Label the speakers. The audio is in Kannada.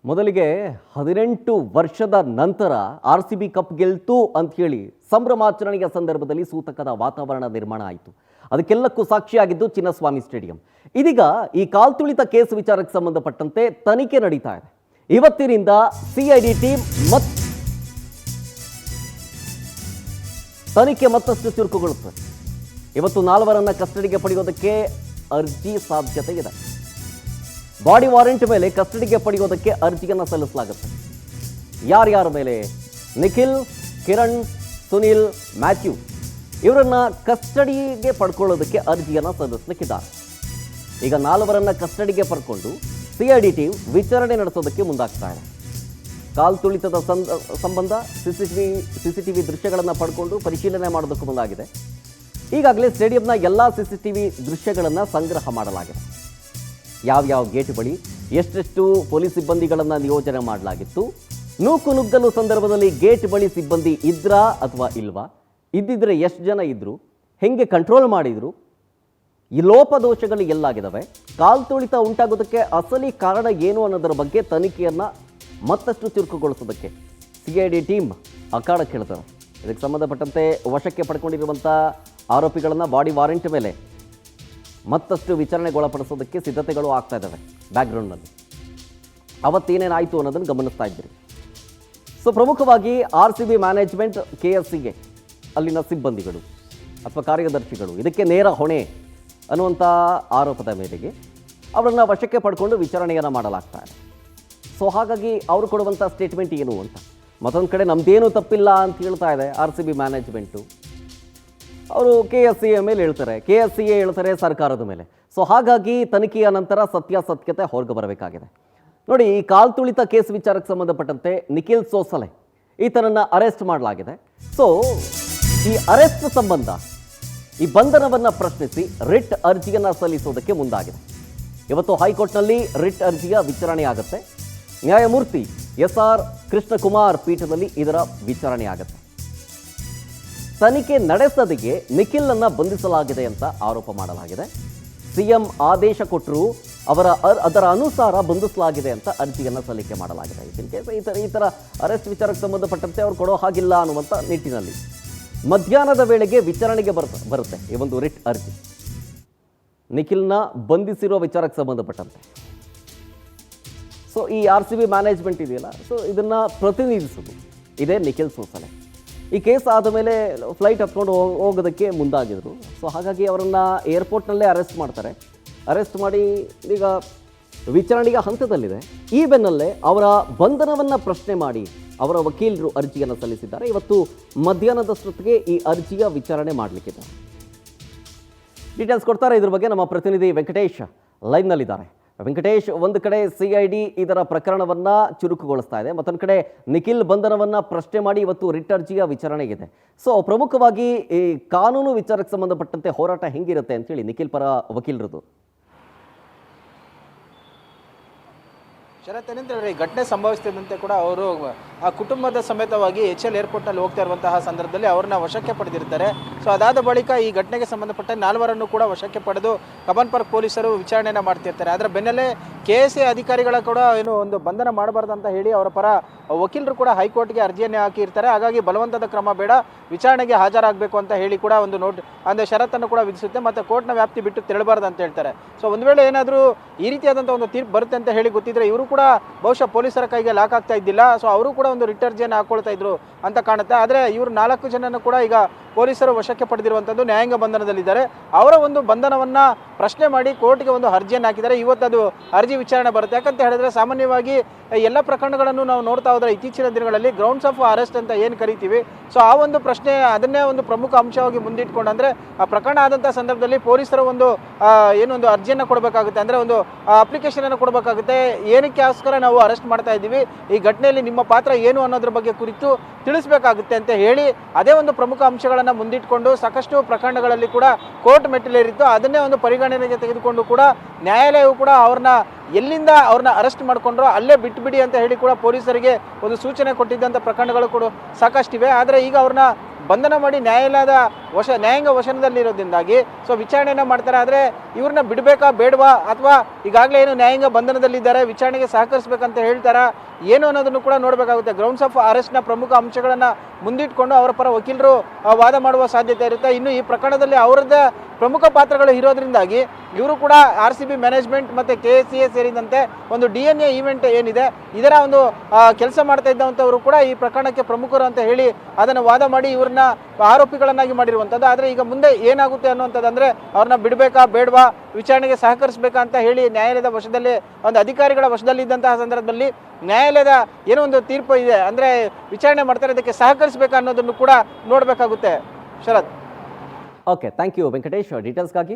Speaker 1: ಮೊದಲಿಗೆ 18 ವರ್ಷದ ನಂತರ RCB ಕಪ್ ಗೆಲ್ತು ಅಂತ ಹೇಳಿ ಸಂಭ್ರಮಾಚರಣೆಯ ಸಂದರ್ಭದಲ್ಲಿ ಸೂತಕದ ವಾತಾವರಣ ನಿರ್ಮಾಣ ಆಯಿತು. ಅದಕ್ಕೆಲ್ಲಕ್ಕೂ ಸಾಕ್ಷಿಯಾಗಿದ್ದು ಚಿನ್ನಸ್ವಾಮಿ ಸ್ಟೇಡಿಯಂ. ಇದೀಗ ಈ ಕಾಲ್ತುಳಿತ ಕೇಸ್ ವಿಚಾರಕ್ಕೆ ಸಂಬಂಧಪಟ್ಟಂತೆ ತನಿಖೆ ನಡೀತಾ ಇದೆ. ಇವತ್ತಿನಿಂದ CID ಟೀಮ್ ತನಿಖೆ ಮತ್ತಷ್ಟು ಚುರುಕುಗೊಳ್ಳುತ್ತದೆ. ಇವತ್ತು 4 ಕಸ್ಟಡಿಗೆ ಪಡೆಯೋದಕ್ಕೆ ಅರ್ಜಿ ಸಾಧ್ಯತೆ ಇದೆ. ಬಾಡಿ ವಾರೆಂಟ್ ಮೇಲೆ ಕಸ್ಟಡಿಗೆ ಪಡೆಯೋದಕ್ಕೆ ಅರ್ಜಿಯನ್ನು ಸಲ್ಲಿಸಲಾಗುತ್ತೆ. ಯಾರ್ಯಾರ ಮೇಲೆ? ನಿಖಿಲ್, ಕಿರಣ್, ಸುನಿಲ್, ಮ್ಯಾಥ್ಯೂ ಇವರನ್ನ ಕಸ್ಟಡಿಗೆ ಪಡ್ಕೊಳ್ಳೋದಕ್ಕೆ ಅರ್ಜಿಯನ್ನು ಸಲ್ಲಿಸಲಿಕ್ಕಿದ್ದಾರೆ. ಈಗ 4 ಕಸ್ಟಡಿಗೆ ಪಡ್ಕೊಂಡು CID ಟೀಮ್ ವಿಚಾರಣೆ ನಡೆಸೋದಕ್ಕೆ ಮುಂದಾಗ್ತಾ ಇದೆ. ಕಾಲ್ತುಳಿತದ ಸಂಬಂಧ CCTV ದೃಶ್ಯಗಳನ್ನು ಪಡ್ಕೊಂಡು ಪರಿಶೀಲನೆ ಮಾಡೋದಕ್ಕೆ ಮುಂದಾಗಿದೆ. ಈಗಾಗಲೇ ಸ್ಟೇಡಿಯಂನ ಎಲ್ಲ CCTV ದೃಶ್ಯಗಳನ್ನು ಸಂಗ್ರಹ ಮಾಡಲಾಗಿದೆ. ಯಾವ್ಯಾವ ಗೇಟ್ ಬಳಿ ಎಷ್ಟೆಷ್ಟು ಪೊಲೀಸ್ ಸಿಬ್ಬಂದಿಗಳನ್ನು ನಿಯೋಜನೆ ಮಾಡಲಾಗಿತ್ತು, ನೂಕುನುಗ್ಗಲು ಸಂದರ್ಭದಲ್ಲಿ ಗೇಟ್ ಬಳಿ ಸಿಬ್ಬಂದಿ ಇದ್ರಾ ಅಥವಾ ಇಲ್ವಾ, ಇದ್ದಿದ್ರೆ ಎಷ್ಟು ಜನ ಇದ್ರು, ಹೆಂಗೆ ಕಂಟ್ರೋಲ್ ಮಾಡಿದ್ರು, ಈ ಲೋಪದೋಷಗಳು ಎಲ್ಲಾಗಿದ್ದಾವೆ, ಕಾಲ್ತುಳಿತ ಉಂಟಾಗೋದಕ್ಕೆ ಅಸಲಿ ಕಾರಣ ಏನು ಅನ್ನೋದರ ಬಗ್ಗೆ ತನಿಖೆಯನ್ನು ಮತ್ತಷ್ಟು ಚುರುಕುಗೊಳಿಸೋದಕ್ಕೆ CID ಟೀಮ್ ಅಖಾಡಕ್ಕೆ ಹೇಳ್ತಾರೆ. ಇದಕ್ಕೆ ಸಂಬಂಧಪಟ್ಟಂತೆ ವಶಕ್ಕೆ ಪಡ್ಕೊಂಡಿರುವಂಥ ಆರೋಪಿಗಳನ್ನು ಬಾಡಿ ವಾರೆಂಟ್ ಮೇಲೆ ಮತ್ತಷ್ಟು ವಿಚಾರಣೆಗೊಳಪಡಿಸೋದಕ್ಕೆ ಸಿದ್ಧತೆಗಳು ಆಗ್ತಾ ಇದ್ದಾವೆ. ಬ್ಯಾಕ್ಗ್ರೌಂಡ್ನಲ್ಲಿ ಅವತ್ತೇನೇನಾಯಿತು ಅನ್ನೋದನ್ನು ಗಮನಿಸ್ತಾ ಇದ್ದೀರಿ. ಸೊ ಪ್ರಮುಖವಾಗಿ RCB ಮ್ಯಾನೇಜ್ಮೆಂಟ್ KSCಗೆ ಅಲ್ಲಿನ ಸಿಬ್ಬಂದಿಗಳು ಅಥವಾ ಕಾರ್ಯದರ್ಶಿಗಳು ಇದಕ್ಕೆ ನೇರ ಹೊಣೆ ಅನ್ನುವಂಥ ಆರೋಪದ ಮೇರೆಗೆ ಅವರನ್ನು ವಶಕ್ಕೆ ಪಡ್ಕೊಂಡು ವಿಚಾರಣೆಯನ್ನು ಮಾಡಲಾಗ್ತಾ ಇದೆ. ಸೊ ಹಾಗಾಗಿ ಅವರು ಕೊಡುವಂಥ ಸ್ಟೇಟ್ಮೆಂಟ್ ಏನು ಅಂತ, ಮತ್ತೊಂದು ಕಡೆ ನಮ್ಮದೇನು ತಪ್ಪಿಲ್ಲ ಅಂತ ಹೇಳ್ತಾ ಇದೆ RCB ಮ್ಯಾನೇಜ್ಮೆಂಟು. ಅವರು KSCA ಮೇಲೆ ಹೇಳ್ತಾರೆ, KSCA ಹೇಳ್ತಾರೆ ಸರ್ಕಾರದ ಮೇಲೆ. ಸೊ ಹಾಗಾಗಿ ತನಿಖೆಯ ನಂತರ ಸತ್ಯಾಸತ್ಯತೆ ಹೊರಗೆ ಬರಬೇಕಾಗಿದೆ. ನೋಡಿ, ಈ ಕಾಲ್ತುಳಿತ ಕೇಸ್ ವಿಚಾರಕ್ಕೆ ಸಂಬಂಧಪಟ್ಟಂತೆ ನಿಖಿಲ್ ಸೋಸಲೆ ಈತನನ್ನು ಅರೆಸ್ಟ್ ಮಾಡಲಾಗಿದೆ. ಸೊ ಈ ಅರೆಸ್ಟ್ ಸಂಬಂಧ ಈ ಬಂಧನವನ್ನು ಪ್ರಶ್ನಿಸಿ ರಿಟ್ ಅರ್ಜಿಯನ್ನು ಸಲ್ಲಿಸೋದಕ್ಕೆ ಮುಂದಾಗಿದೆ. ಇವತ್ತು ಹೈಕೋರ್ಟ್ನಲ್ಲಿ ರಿಟ್ ಅರ್ಜಿಯ ವಿಚಾರಣೆ ಆಗುತ್ತೆ. ನ್ಯಾಯಮೂರ್ತಿ SR ಕೃಷ್ಣಕುಮಾರ್ ಪೀಠದಲ್ಲಿ ಇದರ ವಿಚಾರಣೆ ಆಗುತ್ತೆ. ತನಿಖೆ ನಡೆಸದಿಗೆ ನಿಖಿಲ್ನನ್ನು ಬಂಧಿಸಲಾಗಿದೆ ಅಂತ ಆರೋಪ ಮಾಡಲಾಗಿದೆ. CM ಆದೇಶ ಕೊಟ್ಟರು ಅದರ ಅನುಸಾರ ಬಂಧಿಸಲಾಗಿದೆ ಅಂತ ಅರ್ಜಿಯನ್ನು ಸಲ್ಲಿಕೆ ಮಾಡಲಾಗಿದೆ. ಈ ಥರ ಅರೆಸ್ಟ್ ವಿಚಾರಕ್ಕೆ ಸಂಬಂಧಪಟ್ಟಂತೆ ಅವ್ರು ಕೊಡೋ ಹಾಗಿಲ್ಲ ಅನ್ನುವಂಥ ನಿಟ್ಟಿನಲ್ಲಿ ಮಧ್ಯಾಹ್ನದ ವೇಳೆಗೆ ವಿಚಾರಣೆಗೆ ಬರುತ್ತೆ ಈ ಒಂದು ರಿಟ್ ಅರ್ಜಿ. ನಿಖಿಲ್ನ ಬಂಧಿಸಿರೋ ವಿಚಾರಕ್ಕೆ ಸಂಬಂಧಪಟ್ಟಂತೆ. ಸೊ ಈ RCB ಮ್ಯಾನೇಜ್ಮೆಂಟ್ ಇದೆಯಲ್ಲ, ಸೊ ಇದನ್ನು ಪ್ರತಿನಿಧಿಸೋದು ಇದೇ ನಿಖಿಲ್ ಸೋಸಲೆ. ಈ ಕೇಸ್ ಆದ ಮೇಲೆ ಫ್ಲೈಟ್ ಹತ್ಕೊಂಡು ಹೋಗೋದಕ್ಕೆ ಮುಂದಾಗಿದ್ರು. ಸೊ ಹಾಗಾಗಿ ಅವರನ್ನು ಏರ್ಪೋರ್ಟ್ನಲ್ಲೇ ಅರೆಸ್ಟ್ ಮಾಡ್ತಾರೆ. ಅರೆಸ್ಟ್ ಮಾಡಿ ಈಗ ವಿಚಾರಣೆಯ ಹಂತದಲ್ಲಿದೆ. ಈ ಬೆನ್ನಲ್ಲೇ ಅವರ ಬಂಧನವನ್ನು ಪ್ರಶ್ನೆ ಮಾಡಿ ಅವರ ವಕೀಲರು ಅರ್ಜಿಯನ್ನು ಸಲ್ಲಿಸಿದ್ದಾರೆ. ಇವತ್ತು ಮಧ್ಯಾಹ್ನದಷ್ಟೊತ್ತಿಗೆ ಈ ಅರ್ಜಿಯ ವಿಚಾರಣೆ ಮಾಡಲಿಕ್ಕಿದೆ. ಡೀಟೇಲ್ಸ್ ಕೊಡ್ತಾರೆ ಇದ್ರ ಬಗ್ಗೆ ನಮ್ಮ ಪ್ರತಿನಿಧಿ ವೆಂಕಟೇಶ್ ಲೈವ್ನಲ್ಲಿದ್ದಾರೆ. ವೆಂಕಟೇಶ್, ಒಂದು ಕಡೆ CID ಇದರ ಪ್ರಕರಣವನ್ನು ಚುರುಕುಗೊಳಿಸ್ತಾ ಇದೆ, ಮತ್ತೊಂದು ಕಡೆ ನಿಖಿಲ್ ಬಂಧನವನ್ನು ಪ್ರಶ್ನೆ ಮಾಡಿ ಇವತ್ತು ರಿಟ್ ಅರ್ಜಿಯ ವಿಚಾರಣೆಗಿದೆ. ಸೊ ಪ್ರಮುಖವಾಗಿ ಈ ಕಾನೂನು ವಿಚಾರಕ್ಕೆ ಸಂಬಂಧಪಟ್ಟಂತೆ ಹೋರಾಟ ಹೆಂಗಿರುತ್ತೆ ಅಂತೇಳಿ ನಿಖಿಲ್ ಪರ ವಕೀಲರದು.
Speaker 2: ಶರತ್, ಏನಂತೇಳಿದ್ರೆ ಈ ಘಟನೆ ಸಂಭವಿಸ್ತಿದ್ದಂತೆ ಕೂಡ ಅವರು ಆ ಕುಟುಂಬದ ಸಮೇತವಾಗಿ HL ಏರ್ಪೋರ್ಟ್ನಲ್ಲಿ ಹೋಗ್ತಾ ಇರುವಂತಹ ಸಂದರ್ಭದಲ್ಲಿ ಅವ್ರನ್ನ ವಶಕ್ಕೆ ಪಡೆದಿರ್ತಾರೆ. ಸೊ ಅದಾದ ಬಳಿಕ ಈ ಘಟನೆಗೆ ಸಂಬಂಧಪಟ್ಟ 4 ಕೂಡ ವಶಕ್ಕೆ ಪಡೆದು ಕಬ್ಬನ್ ಪಾರ್ಕ್ ಪೊಲೀಸರು ವಿಚಾರಣೆಯನ್ನು ಮಾಡ್ತಿರ್ತಾರೆ. ಅದರ ಬೆನ್ನಲ್ಲೇ KSA ಅಧಿಕಾರಿಗಳ ಕೂಡ ಏನು ಒಂದು ಬಂಧನ ಮಾಡಬಾರ್ದು ಅಂತ ಹೇಳಿ ಅವರ ಪರ ವಕೀಲರು ಕೂಡ ಹೈಕೋರ್ಟ್ಗೆ ಅರ್ಜಿಯನ್ನೇ ಹಾಕಿರ್ತಾರೆ. ಹಾಗಾಗಿ ಬಲವಂತದ ಕ್ರಮ ಬೇಡ, ವಿಚಾರಣೆಗೆ ಹಾಜರಾಗಬೇಕು ಅಂತ ಹೇಳಿ ಕೂಡ ಒಂದು ಷರತ್ತನ್ನು ಕೂಡ ವಿಧಿಸುತ್ತೆ. ಮತ್ತು ಕೋರ್ಟ್ನ ವ್ಯಾಪ್ತಿ ಬಿಟ್ಟು ತೆರಳಬಾರ್ದು ಅಂತ ಹೇಳ್ತಾರೆ. ಸೊ ಒಂದು ವೇಳೆ ಏನಾದರೂ ಈ ರೀತಿಯಾದಂಥ ಒಂದು ತೀರ್ಪು ಬರುತ್ತೆ ಅಂತ ಹೇಳಿ ಗೊತ್ತಿದ್ರೆ ಇವರು ಕೂಡ ಬಹುಶಃ ಪೊಲೀಸರ ಕೈಗೆ ಲಾಕ್ ಆಗ್ತಾ ಇದ್ದಿಲ್ಲ. ಸೊ ಅವರು ಕೂಡ ಒಂದು ರಿಟ್ ಅರ್ಜಿಯನ್ನು ಹಾಕೊಳ್ತಾ ಇದ್ರು ಅಂತ ಕಾಣುತ್ತೆ. ಆದರೆ ಇವರು 4 ಜನನ್ನು ಕೂಡ ಈಗ ಪೊಲೀಸರು ವಶಕ್ಕೆ ಪಡೆದಿರುವಂಥದ್ದು ನ್ಯಾಯಾಂಗ ಬಂಧನದಲ್ಲಿದ್ದಾರೆ. ಅವರ ಒಂದು ಬಂಧನವನ್ನು ಪ್ರಶ್ನೆ ಮಾಡಿ ಕೋರ್ಟ್ಗೆ ಒಂದು ಅರ್ಜಿಯನ್ನು ಹಾಕಿದ್ದಾರೆ. ಇವತ್ತು ಅದು ಅರ್ಜಿ ವಿಚಾರಣೆ ಬರುತ್ತೆ. ಯಾಕಂತ ಹೇಳಿದ್ರೆ ಸಾಮಾನ್ಯವಾಗಿ ಎಲ್ಲ ಪ್ರಕರಣಗಳನ್ನು ನಾವು ನೋಡ್ತಾ ಹೋದರೆ ಇತ್ತೀಚಿನ ದಿನಗಳಲ್ಲಿ ಗ್ರೌಂಡ್ಸ್ ಆಫ್ ಅರೆಸ್ಟ್ ಅಂತ ಏನು ಕರಿತೀವಿ, ಸೊ ಆ ಒಂದು ಪ್ರಶ್ನೆ ಅದನ್ನೇ ಒಂದು ಪ್ರಮುಖ ಅಂಶವಾಗಿ ಮುಂದಿಟ್ಕೊಂಡು, ಅಂದರೆ ಆ ಪ್ರಕರಣ ಆದಂಥ ಸಂದರ್ಭದಲ್ಲಿ ಪೊಲೀಸರು ಏನೊಂದು ಅರ್ಜಿಯನ್ನು ಕೊಡಬೇಕಾಗುತ್ತೆ, ಅಂದರೆ ಒಂದು ಅಪ್ಲಿಕೇಶನನ್ನು ಕೊಡಬೇಕಾಗುತ್ತೆ. ಏನಕ್ಕೋಸ್ಕರ ನಾವು ಅರೆಸ್ಟ್ ಮಾಡ್ತಾ ಇದ್ದೀವಿ, ಈ ಘಟನೆಯಲ್ಲಿ ನಿಮ್ಮ ಪಾತ್ರ ಏನು ಅನ್ನೋದ್ರ ಬಗ್ಗೆ ಕುರಿತು ತಿಳಿಸಬೇಕಾಗುತ್ತೆ ಅಂತ ಹೇಳಿ ಅದೇ ಒಂದು ಪ್ರಮುಖ ಅಂಶಗಳನ್ನು ಮುಂದಿಟ್ಕೊಂಡು ಸಾಕಷ್ಟು ಪ್ರಕರಣಗಳಲ್ಲಿ ಕೂಡ ಕೋರ್ಟ್ ಮೆಟ್ಟಿಲೇರಿತ್ತು. ಅದನ್ನೇ ಒಂದು ಪರಿಗಣನೆಗೆ ತೆಗೆದುಕೊಂಡು ಕೂಡ ನ್ಯಾಯಾಲಯವು ಕೂಡ ಎಲ್ಲಿಂದ ಅವ್ರನ್ನ ಅರೆಸ್ಟ್ ಮಾಡಿಕೊಂಡ್ರೋ ಅಲ್ಲೇ ಬಿಟ್ಟುಬಿಡಿ ಅಂತ ಹೇಳಿ ಕೂಡ ಪೊಲೀಸರಿಗೆ ಒಂದು ಸೂಚನೆ ಕೊಟ್ಟಿದ್ದಂಥ ಪ್ರಕರಣಗಳು ಕೂಡ ಸಾಕಷ್ಟಿವೆ. ಆದರೆ ಈಗ ಅವ್ರನ್ನ ಬಂಧನ ಮಾಡಿ ನ್ಯಾಯಾಲಯದ ನ್ಯಾಯಾಂಗ ವಶದಲ್ಲಿರೋದ್ರಿಂದಾಗಿ ಸೊ ವಿಚಾರಣೆಯನ್ನು ಮಾಡ್ತಾರೆ. ಆದರೆ ಇವ್ರನ್ನ ಬಿಡಬೇಕಾ ಬೇಡವಾ, ಅಥವಾ ಈಗಾಗಲೇ ಏನು ನ್ಯಾಯಾಂಗ ಬಂಧನದಲ್ಲಿದ್ದಾರೆ ವಿಚಾರಣೆಗೆ ಸಹಕರಿಸಬೇಕಂತ ಹೇಳ್ತಾರಾ ಏನು ಅನ್ನೋದನ್ನು ಕೂಡ ನೋಡಬೇಕಾಗುತ್ತೆ. ಗ್ರೌಂಡ್ಸ್ ಆಫ್ ಅರೆಸ್ಟ್ನ ಪ್ರಮುಖ ಅಂಶಗಳನ್ನು ಮುಂದಿಟ್ಕೊಂಡು ಅವರ ಪರ ವಕೀಲರು ವಾದ ಮಾಡುವ ಸಾಧ್ಯತೆ ಇರುತ್ತೆ. ಇನ್ನು ಈ ಪ್ರಕರಣದಲ್ಲಿ ಅವರದ್ದೇ ಪ್ರಮುಖ ಪಾತ್ರಗಳು ಇರೋದ್ರಿಂದಾಗಿ ಇವರು ಕೂಡ RCB ಮ್ಯಾನೇಜ್ಮೆಂಟ್ ಮತ್ತು KCA ಸೇರಿದಂತೆ ಒಂದು DNA ಈವೆಂಟ್ ಏನಿದೆ ಇದರ ಒಂದು ಕೆಲಸ ಮಾಡ್ತಾ ಇದ್ದಂಥವರು ಕೂಡ ಈ ಪ್ರಕರಣಕ್ಕೆ ಪ್ರಮುಖರು ಅಂತ ಹೇಳಿ ಅದನ್ನು ವಾದ ಮಾಡಿ ಇವ್ರನ್ನ ಆರೋಪಿಗಳನ್ನಾಗಿ ಮಾಡಿರುವಂಥದ್ದು. ಆದರೆ ಈಗ ಮುಂದೆ ಏನಾಗುತ್ತೆ ಅನ್ನುವಂಥದ್ದು, ಅಂದರೆ ಅವ್ರನ್ನ ಬಿಡಬೇಕಾ ಬೇಡವಾ, ವಿಚಾರಣೆಗೆ ಸಹಕರಿಸಬೇಕಾ ಅಂತ ಹೇಳಿ ನ್ಯಾಯಾಲಯದ ವಶದಲ್ಲಿ ಒಂದು ಅಧಿಕಾರಿಗಳ ವಶದಲ್ಲಿ ಇದ್ದಂತಹ ಸಂದರ್ಭದಲ್ಲಿ ನ್ಯಾಯಾಲಯದ ಏನೋ ಒಂದು ತೀರ್ಪು ಇದೆ, ಅಂದರೆ ವಿಚಾರಣೆ ಮಾಡ್ತಾರೆ, ಅದಕ್ಕೆ ಸಹಕರಿಸಬೇಕಾ ಅನ್ನೋದನ್ನು ಕೂಡ ನೋಡಬೇಕಾಗುತ್ತೆ. Sharath.
Speaker 1: Okay, thank you Venkatesh ಡೀಟೇಲ್ಸ್ಗಾಗಿ.